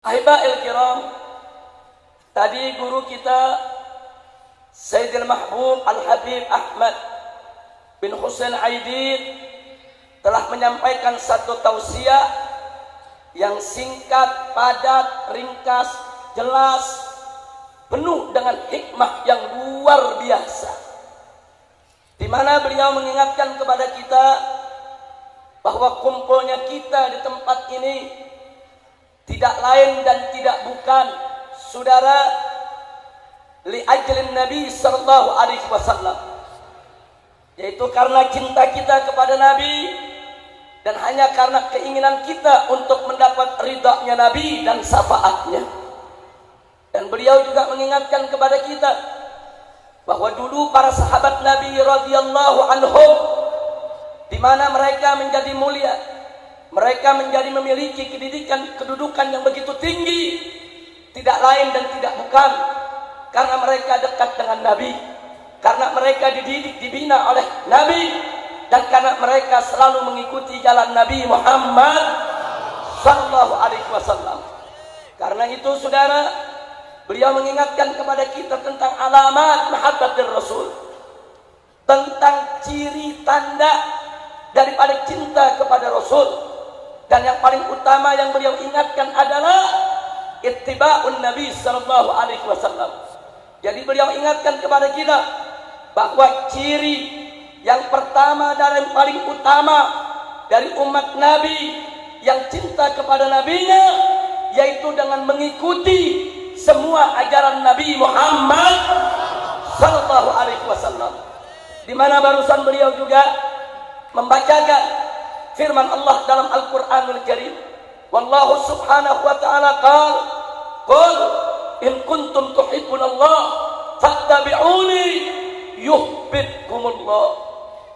Ahiba'il kiram, tadi guru kita Sayyidil Mahbub Al-Habib Ahmad bin Husain Aidid telah menyampaikan satu tausiah yang singkat, padat, ringkas, jelas, penuh dengan hikmah yang luar biasa, di mana beliau mengingatkan kepada kita bahwa kumpulnya kita di tempat ini tidak lain dan tidak bukan, saudara, li ajlin Nabi sallallahu alaihi wasallam, yaitu karena cinta kita kepada Nabi dan hanya karena keinginan kita untuk mendapat ridha-Nya Nabi dan syafaatnya. Dan beliau juga mengingatkan kepada kita bahwa dulu para sahabat Nabi radhiyallahu anhum, di mana mereka menjadi mulia, mereka menjadi memiliki kedudukan yang begitu tinggi, tidak lain dan tidak bukan karena mereka dekat dengan Nabi, karena mereka dididik, dibina oleh Nabi, dan karena mereka selalu mengikuti jalan Nabi Muhammad sallallahu alaihi wasallam. Karena itu saudara, beliau mengingatkan kepada kita tentang alamat mahabbatir Rasul, tentang ciri tanda daripada cinta kepada Rasul. Dan yang paling utama yang beliau ingatkan adalah ittiba'un Nabi sallallahu alaihi wasallam. Jadi beliau ingatkan kepada kita bahwa ciri yang pertama dan yang paling utama dari umat Nabi yang cinta kepada Nabinya, yaitu dengan mengikuti semua ajaran Nabi Muhammad sallallahu alaihi wasallam. Di mana barusan beliau juga membacakan firman Allah dalam Al-Qur'anul Karim, wallahu subhanahu wa ta'ala qul in kuntum tuhibbunallah fattabi'uni yuhibbukumullah.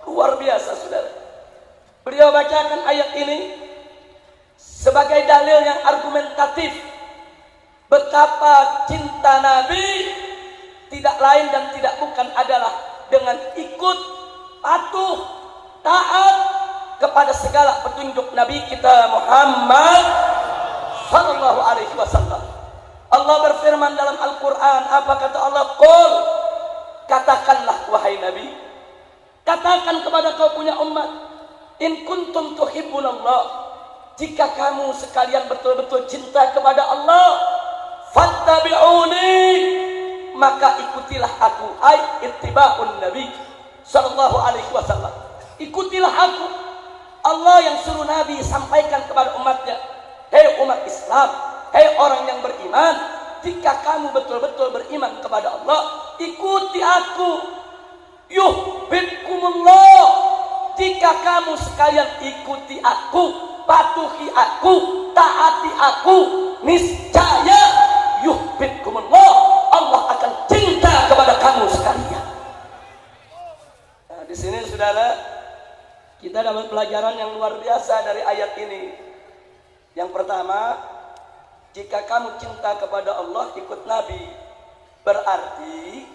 Luar biasa saudara, beliau bacakan ayat ini sebagai dalil yang argumentatif betapa cinta Nabi tidak lain dan tidak bukan adalah dengan ikut, patuh, taat kepada segala petunjuk Nabi kita Muhammad sallallahu alaihi wasallam. Allah berfirman dalam Al-Quran, apa kata Allah? Qul, katakanlah wahai Nabi, katakan kepada kau punya umat, in kuntum tuhibbunallah, jika kamu sekalian betul-betul cinta kepada Allah, fattabi'uni, maka ikutilah aku, ay ittiba'un Nabi sallallahu alaihi wasallam. Ikutilah aku. Allah yang suruh Nabi sampaikan kepada umatnya, hei umat Islam, hei orang yang beriman, jika kamu betul-betul beriman kepada Allah, ikuti aku. Yuhibbukumullah, jika kamu sekalian ikuti aku, patuhi aku, taati aku, niscaya yuhibbukumullah, Allah akan cinta kepada kamu sekalian. Nah, di sini saudara, kita dapat pelajaran yang luar biasa dari ayat ini. Yang pertama, jika kamu cinta kepada Allah, ikut Nabi, berarti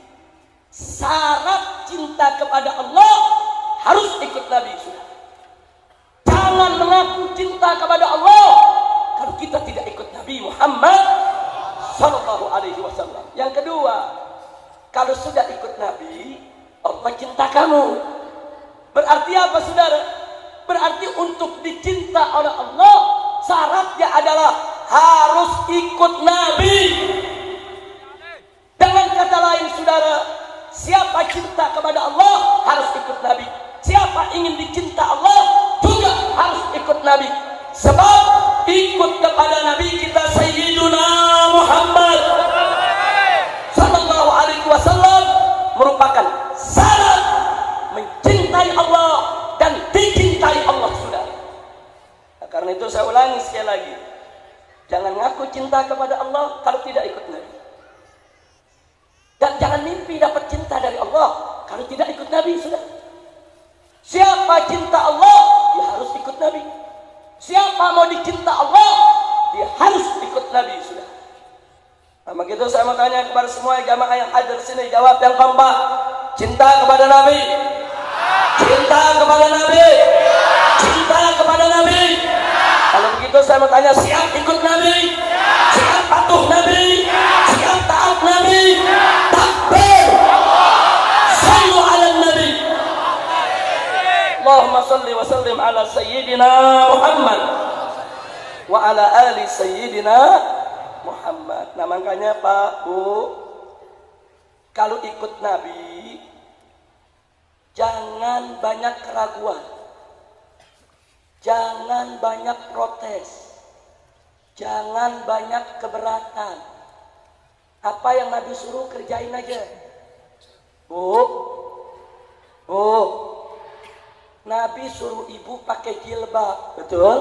syarat cinta kepada Allah harus ikut Nabi. Sudah, jangan mengaku cinta kepada Allah kalau kita tidak ikut Nabi Muhammad sallallahu alaihi wasallam. Yang kedua, kalau sudah ikut Nabi, Allah cinta kamu. Berarti apa saudara? Berarti untuk dicinta oleh Allah, syaratnya adalah harus ikut Nabi. Dengan kata lain saudara, siapa cinta kepada Allah harus ikut Nabi. Siapa ingin dicinta Allah juga harus ikut Nabi. Sebab ikut kepada Nabi kita Sayyiduna Muhammad sallallahu alaihi wasallam merupakan syarat mencintai Allah dan dicintai Allah saudara. Nah, karena itu saya ulangi sekali lagi, jangan ngaku cinta kepada Allah kalau tidak ikut Nabi. Dan jangan mimpi dapat cinta dari Allah kalau tidak ikut Nabi. Sudah, siapa cinta Allah, dia harus ikut Nabi. Siapa mau dicinta Allah, dia harus ikut Nabi. Sudah. Nah, begitu saya mau tanya kepada semua jamaah yang hadir sini, jawab yang keempat, cinta kepada Nabi, cinta kepada Nabi, cinta kepada Nabi. Kalau begitu saya mau tanya, siap ikut Nabi? Siap patuh Nabi, siap taat Nabi. Takbir. Sallu ala Nabi. Allahumma salli wa sallim ala Sayyidina Muhammad wa ala ali Sayyidina Muhammad. Nah makanya Pak, Bu, kalau ikut Nabi jangan banyak keraguan, jangan banyak protes, jangan banyak keberatan. Apa yang Nabi suruh kerjain aja. Bu, Nabi suruh ibu pakai jilbab, betul?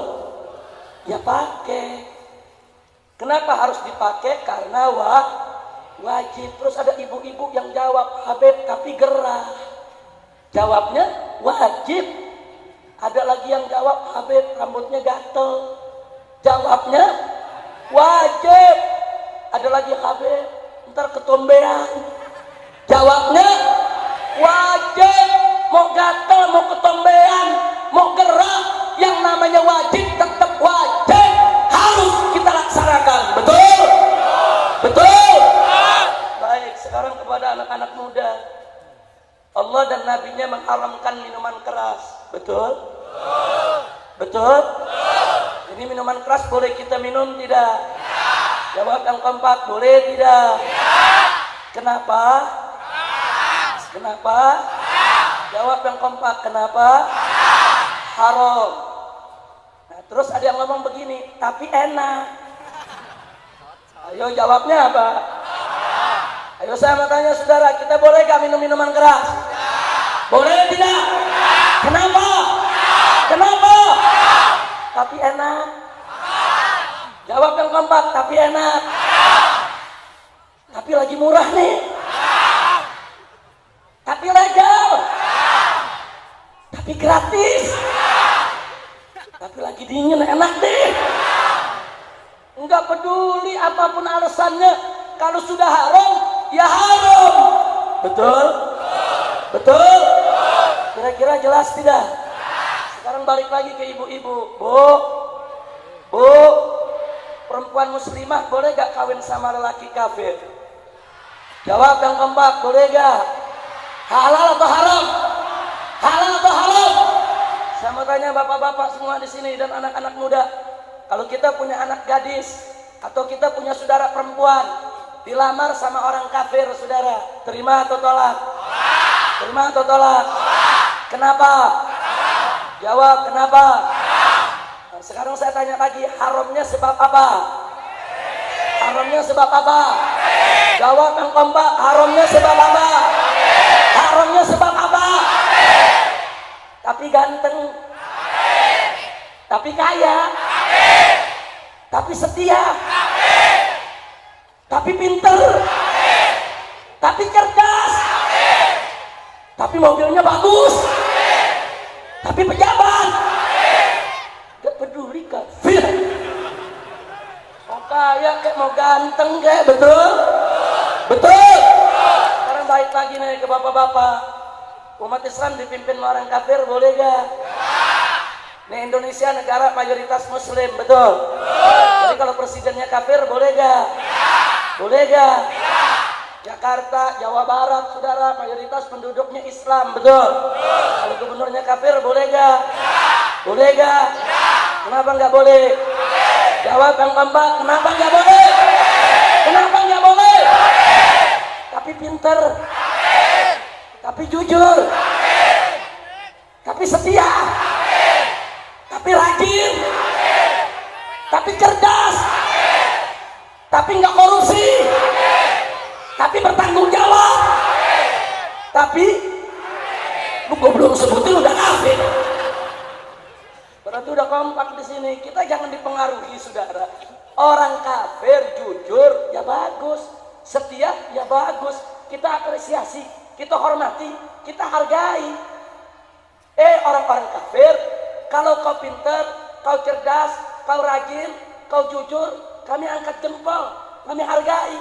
Ya pakai. Kenapa harus dipakai? Karena wajib. Terus ada ibu-ibu yang jawab, Habib tapi gerah. Jawabnya wajib. Ada lagi yang jawab, Habib rambutnya gatel. Jawabnya wajib. Ada lagi, Habib ntar ketombean. Jawabnya wajib. Mau gatel, mau ketombean, mau gerah, yang namanya wajib tetap wajib. Harus kita laksanakan. Betul? Betul? Baik, sekarang kepada anak-anak muda. Allah dan Nabi-Nya mengharamkan minuman keras. Betul? Betul? Jadi minuman keras boleh kita minum tidak? Jawab yang keempat, boleh tidak? Kenapa? Kenapa? Jawab yang keempat, kenapa? Haram. Nah, terus ada yang ngomong begini, tapi enak. Ayo jawabnya apa? Ayo saya mau tanya saudara, kita boleh gak minum minuman keras? Boleh tidak? Kenapa? Kenapa? Tapi enak. Jawab yang keempat, tapi enak. Tapi lagi murah nih. Tapi legal. Tapi gratis. Tapi lagi dingin, enak deh. Enggak peduli apapun alasannya, kalau sudah haram, ya haram. Betul? Betul? Kira-kira jelas tidak? Sekarang balik lagi ke ibu-ibu. Bu, perempuan muslimah boleh gak kawin sama lelaki kafir? Jawab yang keempat, boleh gak? Halal atau haram? Halal atau haram? Saya mau tanya bapak-bapak semua di sini dan anak-anak muda. Kalau kita punya anak gadis atau kita punya saudara perempuan dilamar sama orang kafir, saudara, terima atau tolak? Terima atau tolak? Kenapa? Jawab kenapa? Nah, sekarang saya tanya lagi, haramnya sebab apa? Haramnya sebab apa? Jawab yang keempat, haramnya sebab apa? Haramnya sebab apa? Tapi ganteng, tapi kaya, tapi setia, tapi pinter, tapi cerdas, tapi mobilnya bagus, tapi pejabat. Gak peduli kafir. Mau kaya kayak mau ganteng kayak, betul? Betul? Sekarang baik lagi nih ke bapak-bapak. Umat Islam dipimpin orang kafir boleh gak? Nih Indonesia negara mayoritas muslim, betul? Jadi kalau presidennya kafir boleh gak? Boleh gak? Jakarta, Jawa Barat, saudara, mayoritas penduduknya Islam, betul? Kalau gubernurnya kafir boleh gak? Boleh gak? Kenapa nggak boleh? Jawab yang keempat, kenapa nggak boleh? Kenapa nggak boleh? Tapi pinter, tapi jujur, tapi setia, tapi rajin, tapi cerdas, tapi nggak korupsi, tapi bertanggung jawab, tapi lu gua belum sebutin udah kafir. Berarti udah kompak di sini. Kita jangan dipengaruhi, saudara. Orang kafir jujur ya bagus, setia ya bagus. Kita apresiasi, kita hormati, kita hargai. Orang-orang kafir, kalau kau pintar, kau cerdas, kau rajin, kau jujur, kami angkat jempol, kami hargai.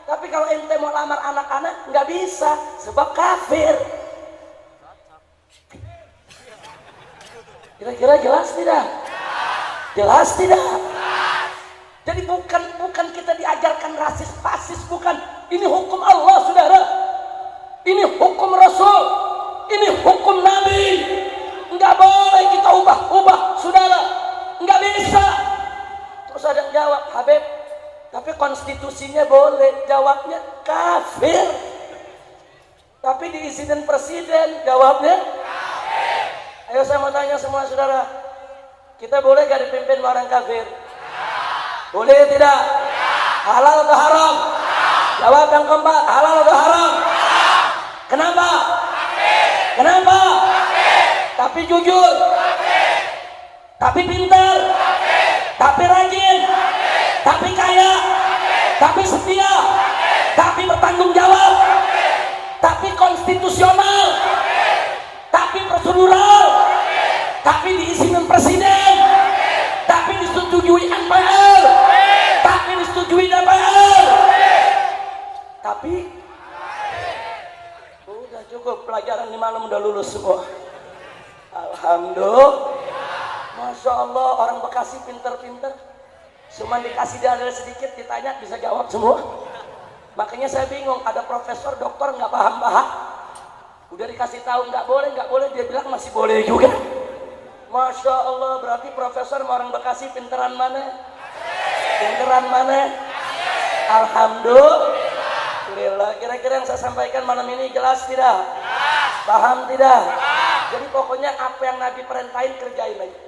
Tapi kalau ente mau lamar anak-anak, nggak bisa, sebab kafir. Kira-kira jelas tidak? Jelas tidak? Jadi bukan kita diajar rasis fasis, bukan. Ini hukum Allah, saudara. Ini hukum Rasul. Ini hukum Nabi. Enggak boleh kita ubah-ubah, saudara. Enggak bisa. Terus ada yang jawab, Habib, tapi konstitusinya boleh. Jawabnya kafir. Tapi diizinin presiden, jawabnya kafir. Ayo saya mau tanya semua saudara, kita boleh gak dipimpin orang kafir? Boleh tidak? Halal atau haram? Jawab yang keempat, halal atau haram? Kenapa? Kenapa? Tapi jujur, tapi pintar, tapi rajin, tapi kaya, tapi setia, tapi bertanggung jawab, tapi konstitusional, tapi prosedural, tapi diizinin presiden, tapi disetujui MPR, tapi disetujui DPR, tapi udah cukup pelajaran 5 udah lulus semua. Alhamdulillah. Masya Allah, orang Bekasi pinter-pinter. Cuma dikasih dalil sedikit, ditanya bisa jawab semua. Makanya saya bingung, ada profesor, doktor nggak paham-paham. Udah dikasih tahu nggak boleh, dia bilang masih boleh juga. Masya Allah, berarti profesor sama orang Bekasi pinteran mana? Pinteran mana? Alhamdulillah. Kira-kira yang saya sampaikan malam ini jelas tidak? Paham tidak? Jadi pokoknya apa yang Nabi perintahin kerjain aja.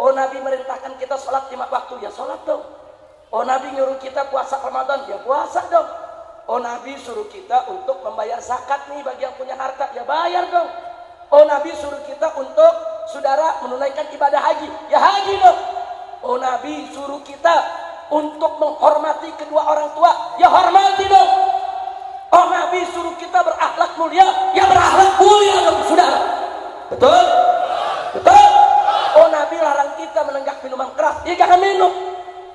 Oh, Nabi merintahkan kita sholat 5 waktu, ya sholat dong. Oh, Nabi nyuruh kita puasa Ramadan, ya puasa dong. Oh, Nabi suruh kita untuk membayar zakat nih bagi yang punya harta, ya bayar dong. Oh, Nabi suruh kita untuk saudara menunaikan ibadah haji, ya haji dong. Oh, Nabi suruh kita untuk menghormati kedua orang tua, ya hormati dong. Oh, Nabi suruh kita berakhlak mulia, ya berakhlak mulia dong, saudara. Betul? Betul? Oh, Nabi larang kita menenggak minuman keras, ya jangan minum.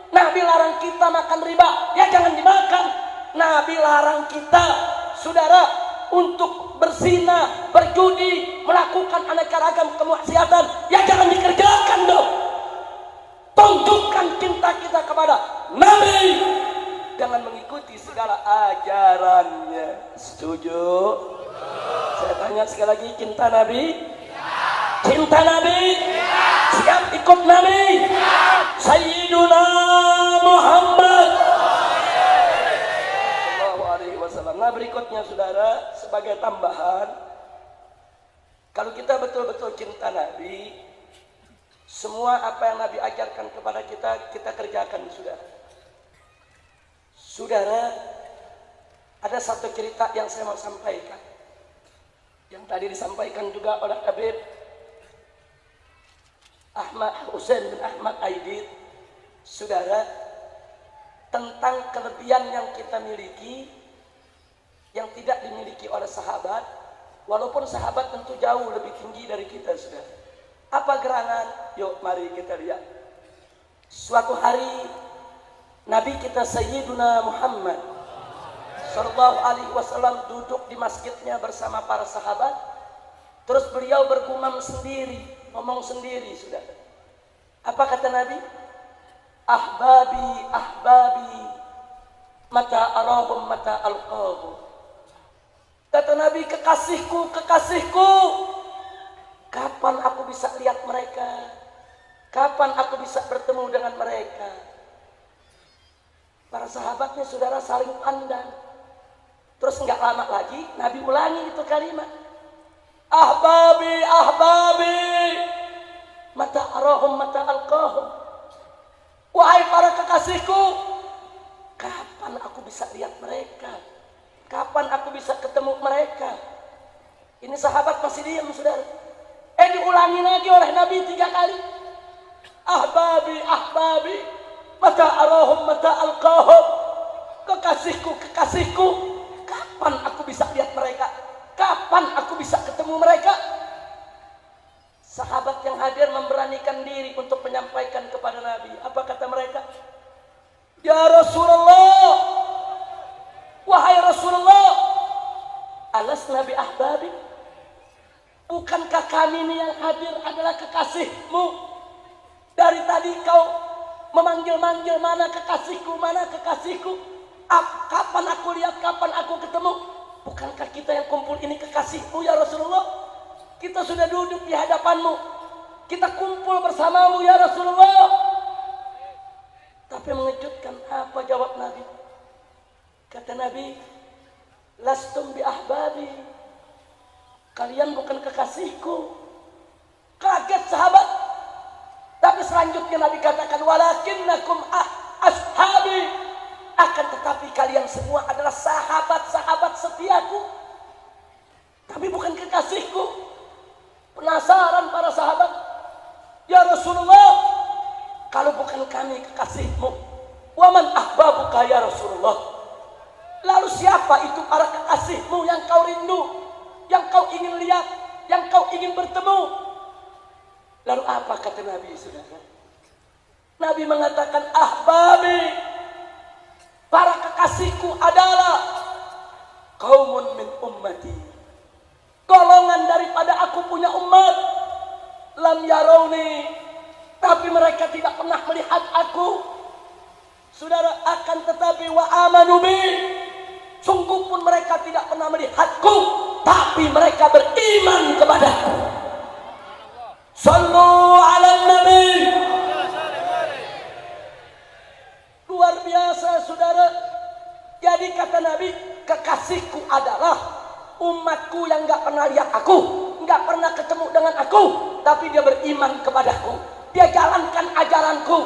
Nabi larang kita makan riba, ya jangan dimakan. Nabi larang kita, saudara, untuk berzina, berjudi, melakukan aneka ragam kemaksiatan, ya jangan dikerjakan dong. Tunjukkan cinta kita kepada Nabi, jangan mengikuti segala ajarannya. Setuju? Saya tanya sekali lagi, cinta Nabi? Cinta Nabi? Siap ikut Nabi? Sayyiduna Muhammad. Nah, berikutnya saudara, sebagai tambahan, kalau kita betul-betul cinta Nabi, semua apa yang Nabi ajarkan kepada kita, kita kerjakan, saudara. Saudara, ada satu cerita yang saya mau sampaikan, yang tadi disampaikan juga oleh Habib Ahmad Husain bin Ahmad Aidid, saudara, tentang kelebihan yang kita miliki yang tidak dimiliki oleh sahabat, walaupun sahabat tentu jauh lebih tinggi dari kita, saudara. Apa gerangan? Yuk mari kita lihat. Suatu hari Nabi kita Sayyiduna Muhammad Sallallahu Alaihi Wasallam duduk di masjidnya bersama para sahabat. Terus beliau bergumam sendiri, ngomong sendiri, saudara. Apa kata Nabi? Ahbabi, ahbabi, mata arahum mata alqahum. Kata Nabi, kekasihku, kekasihku, kapan aku bisa lihat mereka? Kapan aku bisa bertemu dengan mereka? Para sahabatnya saudara saling pandang. Terus nggak lama lagi Nabi ulangi itu kalimat. Ahbabi, ahbabi, mata arahum mata alqahum. Wahai para kekasihku, kapan aku bisa lihat mereka? Kapan aku bisa ketemu mereka? Ini sahabat masih diam, saudara. Diulangi lagi oleh Nabi 3 kali. Ahbabi, ahbabi, mata arahum mata alqahum. Kekasihku, kekasihku, kapan aku bisa lihat mereka? Kapan aku bisa ketemu mereka? Sahabat yang hadir memberanikan diri untuk menyampaikan kepada Nabi. Apa kata mereka? Ya Rasulullah, wahai Rasulullah, alasna bi ahbabi, bukankah kami ini yang hadir adalah kekasihmu? Dari tadi kau memanggil-manggil, mana kekasihku, mana kekasihku. Kapan aku lihat, kapan aku ketemu? Bukankah kita yang kumpul ini kekasihmu ya Rasulullah? Kita sudah duduk di hadapanmu, kita kumpul bersamamu ya Rasulullah. Tapi mengejutkan, apa jawab Nabi? Kata Nabi, lastum bi ahbabi, kalian bukan kekasihku. Kaget sahabat. Tapi selanjutnya Nabi katakan, walakinnakum ashabi, akan tetapi kalian semua adalah sahabat-sahabat setiaku, tapi bukan kekasihku. Penasaran para sahabat, ya Rasulullah, kalau bukan kami kekasihmu, waman ahbabuka ya Rasulullah, lalu siapa itu para kekasihmu yang kau rindu, yang kau ingin lihat, yang kau ingin bertemu? Lalu apa kata Nabi, saudara? Nabi mengatakan, ahbabi, para kekasihku adalah qaumun min ummati, golongan daripada aku punya umat, lam yarawni, tapi mereka tidak pernah melihat aku. Saudara, akan tetapi wa amanu bi, sungguh pun mereka tidak pernah melihatku, tapi mereka beriman kepadaku. Sallu ala nabi. Luar biasa saudara. Jadi kata Nabi, kekasihku adalah umatku yang gak pernah lihat aku, gak pernah ketemu dengan aku, tapi dia beriman kepadaku, dia jalankan ajaranku,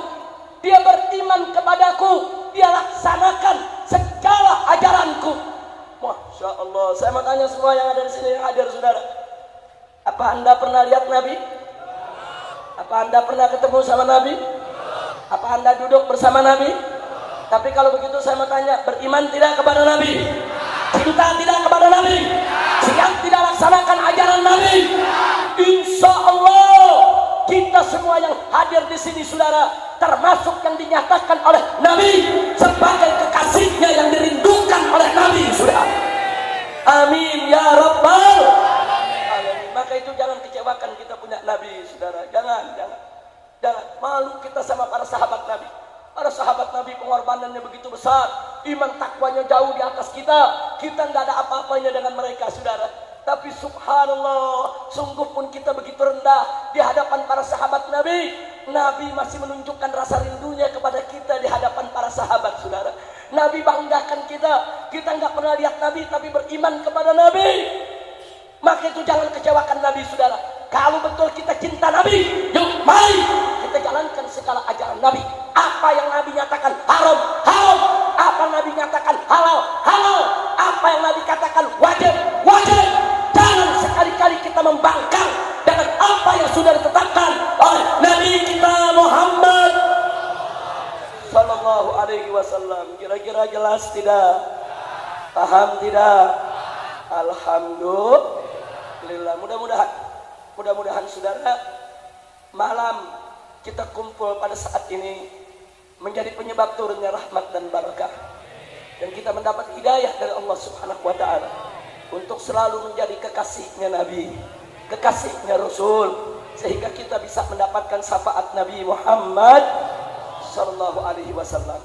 dia beriman kepadaku, dia laksanakan segala ajaranku. Masya Allah. Saya mau tanya semua yang ada di sini, yang hadir saudara, apa anda pernah lihat Nabi? Apa anda pernah ketemu sama Nabi? Apa anda duduk bersama Nabi? Tapi kalau begitu saya mau tanya, beriman tidak kepada Nabi? Cinta tidak kepada Nabi? Siap tidak laksanakan ajaran Nabi? Insya Allah kita semua yang hadir di sini saudara, termasuk yang dinyatakan oleh Nabi sebagai kekasihnya yang dirindukan oleh Nabi, saudara. Amin ya Rabbal alamin. Maka itu jangan kecewakan kita punya Nabi, saudara. Jangan malu kita sama para sahabat Nabi. Para sahabat Nabi pengorbanannya begitu besar, iman takwanya jauh di atas kita. Kita nggak ada apa-apanya dengan mereka, saudara. Tapi subhanallah, sungguh pun kita begitu rendah di hadapan para sahabat Nabi. Nabi masih menunjukkan rasa rindunya kepada kita di hadapan para sahabat, saudara. Nabi banggakan kita. Kita nggak pernah lihat Nabi, tapi beriman kepada Nabi. Maka itu jangan kecewakan Nabi, saudara. Kalau betul kita cinta Nabi, yuk mari kita jalankan segala ajaran Nabi. Apa yang Nabi nyatakan haram, haram. Apa Nabi nyatakan halal, halal. Apa yang Nabi katakan wajib, wajib. Jangan sekali-kali kita membangkang dengan apa yang sudah ditetapkan oleh Nabi kita Muhammad Sallallahu Alaihi Wasallam. Kira-kira jelas tidak? Paham tidak? Alhamdulillah. Mudah-mudahan saudara, malam kita kumpul pada saat ini menjadi penyebab turunnya rahmat dan barakah, dan kita mendapat hidayah dari Allah Subhanahu wa Ta'ala untuk selalu menjadi kekasihnya Nabi, kekasihnya Rasul, sehingga kita bisa mendapatkan syafaat Nabi Muhammad Sallallahu Alaihi Wasallam.